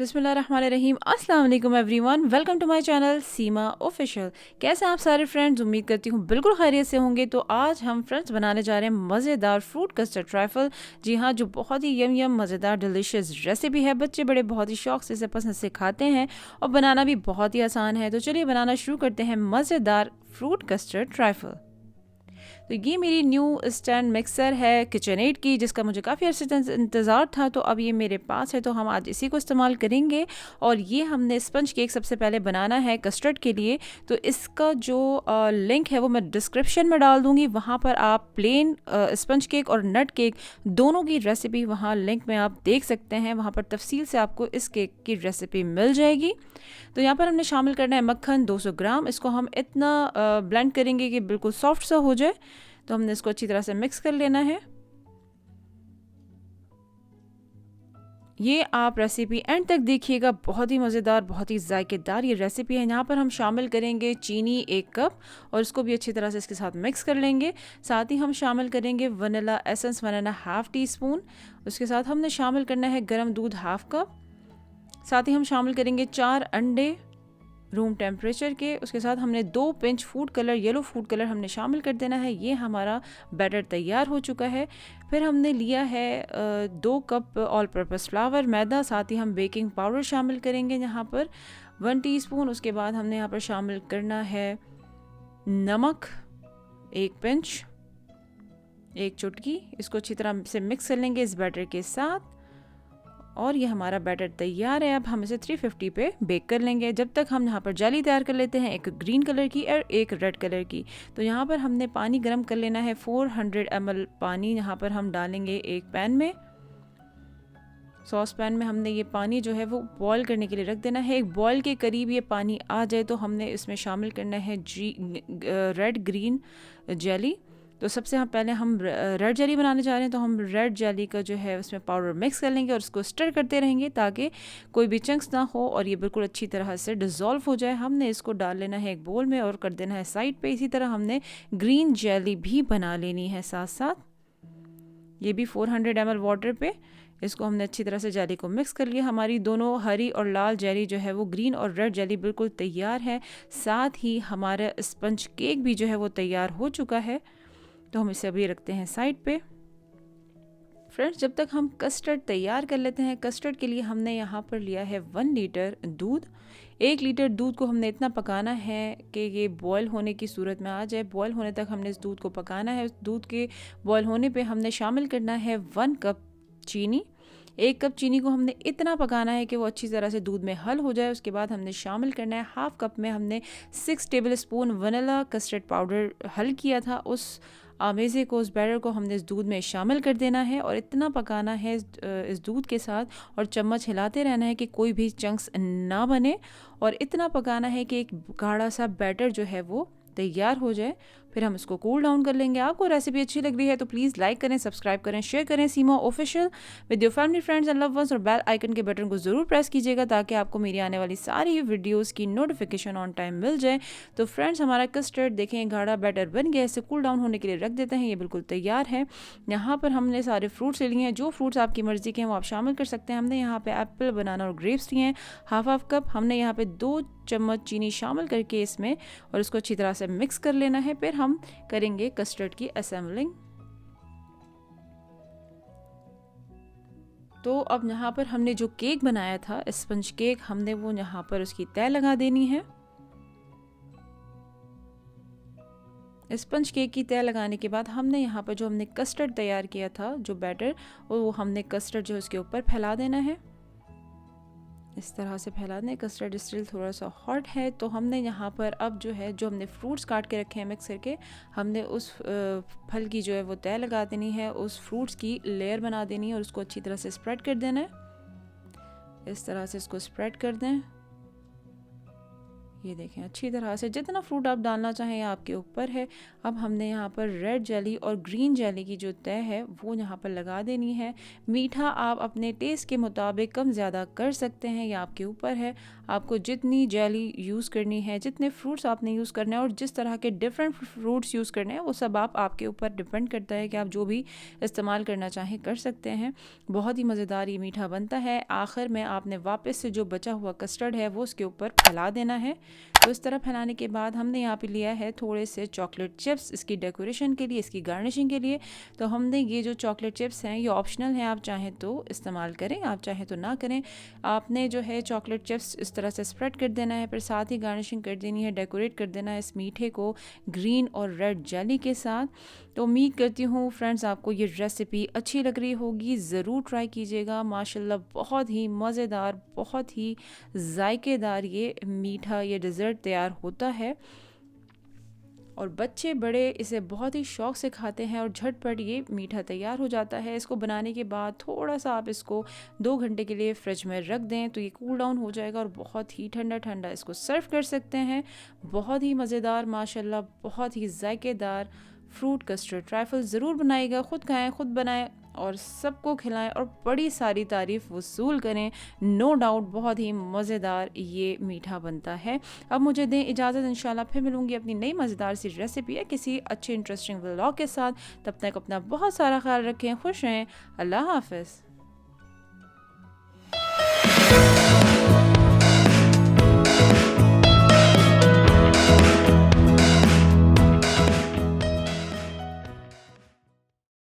बिस्मिल्लाहिर्रहमानिर्रहीम। अस्सलाम वालेकुम everyone, welcome to my channel Seema official. कैसे आप सारे फ्रेंड्स? उम्मीद करती हूँ बिल्कुल खैरियत से होंगे। तो आज हम फ्रेंड्स बनाने जा रहे हैं मज़ेदार फ्रूट कस्टर्ड ट्राइफल। जी हाँ, जो बहुत ही यम मज़ेदार डिलीशियस रेसिपी है। बच्चे बड़े बहुत ही शौक से इसे पसंद से खाते हैं और बनाना भी बहुत ही आसान है। तो चलिए बनाना शुरू करते हैं मज़ेदार फ्रूट कस्टर्ड ट्राइफल। तो ये मेरी न्यू स्टैंड मिक्सर है किचनएड की, जिसका मुझे काफ़ी अर्से से इंतज़ार था। तो अब ये मेरे पास है, तो हम आज इसी को इस्तेमाल करेंगे। और ये हमने स्पंज केक सबसे पहले बनाना है कस्टर्ड के लिए। तो इसका जो लिंक है वो मैं डिस्क्रिप्शन में डाल दूँगी। वहाँ पर आप प्लेन स्पंज केक और नट केक दोनों की रेसिपी वहाँ लिंक में आप देख सकते हैं। वहाँ पर तफसील से आपको इस केक की रेसिपी मिल जाएगी। तो यहाँ पर हमने शामिल करना है मक्खन 200 ग्राम। इसको हम इतना ब्लेंड करेंगे कि बिल्कुल सॉफ्ट सा हो जाए। तो हमने इसको अच्छी तरह से मिक्स कर लेना है। ये आप रेसिपी एंड तक देखिएगा, बहुत ही मज़ेदार, बहुत ही जायकेदार ये रेसिपी है। यहाँ पर हम शामिल करेंगे चीनी 1 कप और इसको भी अच्छी तरह से इसके साथ मिक्स कर लेंगे। साथ ही हम शामिल करेंगे वनीला एसेंस 1.5 टीस्पून। उसके साथ हमने शामिल करना है गर्म दूध 1/2 कप। साथ ही हम शामिल करेंगे 4 अंडे रूम टेम्परेचर के। उसके साथ हमने 2 pinch food colour, yellow food colour हमने शामिल कर देना है। ये हमारा बैटर तैयार हो चुका है। फिर हमने लिया है 2 कप ऑल पर्पस फ्लावर मैदा। साथ ही हम बेकिंग पाउडर शामिल करेंगे यहाँ पर 1 टीस्पून। उसके बाद हमने यहाँ पर शामिल करना है नमक 1 पिंच, 1 चुटकी। इसको अच्छी तरह से मिक्स कर लेंगे इस बैटर के साथ। और ये हमारा बैटर तैयार है। अब हम इसे 350 पे बेक कर लेंगे जब तक हम यहाँ पर जेली तैयार कर लेते हैं, एक ग्रीन कलर की और एक रेड कलर की। तो यहाँ पर हमने पानी गर्म कर लेना है। 400 ml पानी यहाँ पर हम डालेंगे एक पैन में। सॉस पैन में हमने ये पानी जो है वो बॉईल करने के लिए रख देना है। एक बॉईल के करीब ये पानी आ जाए तो हमने इसमें शामिल करना है रेड ग्रीन जेली। तो सबसे पहले हम रेड जेली बनाने जा रहे हैं। तो हम रेड जेली का जो है उसमें पाउडर मिक्स कर लेंगे और उसको स्टर करते रहेंगे ताकि कोई भी चंक्स ना हो और ये बिल्कुल अच्छी तरह से डिज़ोल्व हो जाए। हमने इसको डाल लेना है एक बोल में और कर देना है साइड पे। इसी तरह हमने ग्रीन जेली भी बना लेनी है साथ साथ। ये भी 400 ml वाटर पे इसको हमने अच्छी तरह से जेली को मिक्स कर लिया। हमारी दोनों हरी और लाल जेली जो है वो ग्रीन और रेड जेली बिल्कुल तैयार है। साथ ही हमारा स्पंज केक भी जो है वो तैयार हो चुका है। तो हम इसे अभी रखते हैं साइड पे। फ्रेंड्स, जब तक हम कस्टर्ड तैयार कर लेते हैं, कस्टर्ड के लिए हमने यहाँ पर लिया है 1 लीटर दूध। 1 लीटर दूध को हमने इतना पकाना है कि ये बॉयल होने की सूरत में आ जाए। बॉयल होने तक हमने इस दूध को पकाना है। दूध के बॉयल होने पे हमने शामिल करना है 1 कप चीनी। 1 कप चीनी को हमने इतना पकाना है कि वो अच्छी तरह से दूध में हल हो जाए। उसके बाद हमने शामिल करना है 1/2 कप में हमने 6 table spoon vanilla custard powder हल किया था। उस आमेज़े को, उस बैटर को हमने इस दूध में शामिल कर देना है और इतना पकाना है इस दूध के साथ और चम्मच हिलाते रहना है कि कोई भी चंक्स ना बने। और इतना पकाना है कि एक गाढ़ा सा बैटर जो है वो तैयार हो जाए। फिर हम इसको कूल डाउन कर लेंगे। आपको रेसिपी अच्छी लग रही है तो प्लीज़ लाइक करें, सब्सक्राइब करें, शेयर करें Seema official with your family friends and love ones. और बेल आइकन के बटन को ज़रूर प्रेस कीजिएगा ताकि आपको मेरी आने वाली सारी वीडियोस की नोटिफिकेशन ऑन टाइम मिल जाए। तो फ्रेंड्स, हमारा कस्टर्ड देखें गाढ़ा बैटर बन गया। इसे कूल डाउन होने के लिए रख देते हैं। ये बिल्कुल तैयार है। यहाँ पर हमने सारे फ्रूट्स ले लिए हैं। जो फ्रूट्स आपकी मर्ज़ी के हैं वो आप शामिल कर सकते हैं। हमने यहाँ पे एप्पल, बनाना और ग्रेप्स लिए हैं। 1/2 कप हमने यहाँ पे 2 चम्मच चीनी शामिल करके इसमें और इसको अच्छी तरह से मिक्स कर लेना है। फिर हम करेंगे कस्टर्ड की असेंबलिंग। तो अब यहाँ पर हमने जो केक बनाया था स्पंज केक, हमने वो यहाँ पर उसकी तह लगा देनी है। स्पंज केक की तह लगाने के बाद हमने यहाँ पर जो हमने कस्टर्ड तैयार किया था, जो बैटर, वो हमने कस्टर्ड जो उसके ऊपर फैला देना है। इस तरह से फैला दें। कस्टर्ड स्टिल थोड़ा सा हॉट है। तो हमने यहाँ पर अब जो है, जो हमने फ्रूट्स काट के रखे हैं मिक्स करके, हमने उस फल की जो है वो तह लगा देनी है, उस फ्रूट्स की लेयर बना देनी है और उसको अच्छी तरह से स्प्रेड कर देना है। इस तरह से इसको स्प्रेड कर दें। ये देखें अच्छी तरह से, जितना फ्रूट आप डालना चाहें आपके ऊपर है। अब हमने यहाँ पर रेड जेली और ग्रीन जेली की जो तय है वो यहाँ पर लगा देनी है। मीठा आप अपने टेस्ट के मुताबिक कम ज़्यादा कर सकते हैं, या आपके ऊपर है। आपको जितनी जेली यूज़ करनी है, जितने फ्रूट्स आपने यूज़ करने हैं और जिस तरह के डिफरेंट फ्रूट्स यूज़ करने हैं, वो सब आपके ऊपर डिपेंड करता है कि आप जो भी इस्तेमाल करना चाहें कर सकते हैं। बहुत ही मज़ेदार ये मीठा बनता है। आखिर में आपने वापस से जो बचा हुआ कस्टर्ड है वो उसके ऊपर फैला देना है। तो इस तरह फैलाने के बाद हमने यहाँ पे लिया है थोड़े से चॉकलेट चिप्स इसकी डेकोरेशन के लिए, इसकी गार्निशिंग के लिए। तो हमने ये जो चॉकलेट चिप्स हैं ये ऑप्शनल है, आप चाहें तो इस्तेमाल करें, आप चाहें तो ना करें। आपने जो है चॉकलेट चिप्स इस तरह से स्प्रेड कर देना है, फिर साथ ही गार्निशिंग कर देनी है, डेकोरेट कर देना है इस मीठे को ग्रीन और रेड जेली के साथ। तो उम्मीद करती हूँ फ्रेंड्स आपको ये रेसिपी अच्छी लग रही होगी, ज़रूर ट्राई कीजिएगा। माशाल्लाह बहुत ही मज़ेदार, बहुत ही जायकेदार ये मीठा ये डिज़र्ट तैयार होता है और बच्चे बड़े इसे बहुत ही शौक़ से खाते हैं और झटपट ये मीठा तैयार हो जाता है। इसको बनाने के बाद थोड़ा सा आप इसको 2 घंटे के लिए फ्रिज में रख दें तो ये कूल डाउन हो जाएगा और बहुत ही ठंडा ठंडा इसको सर्व कर सकते हैं। बहुत ही मज़ेदार माशाल्लाह, बहुत ही जायकेदार फ्रूट कस्टर्ड ट्राइफल ज़रूर बनाइएगा, ख़ुद खाएँ, ख़ुद बनाएं और सबको खिलाएं और बड़ी सारी तारीफ़ वसूल करें। नो डाउट बहुत ही मज़ेदार ये मीठा बनता है। अब मुझे दें इजाज़त, इंशाल्लाह फिर मिलूँगी अपनी नई मज़ेदार सी रेसिपी या किसी अच्छे इंटरेस्टिंग व्लॉग के साथ। तब तक अपना बहुत सारा ख्याल रखें, खुश रहें। अल्लाह हाफ़िज़।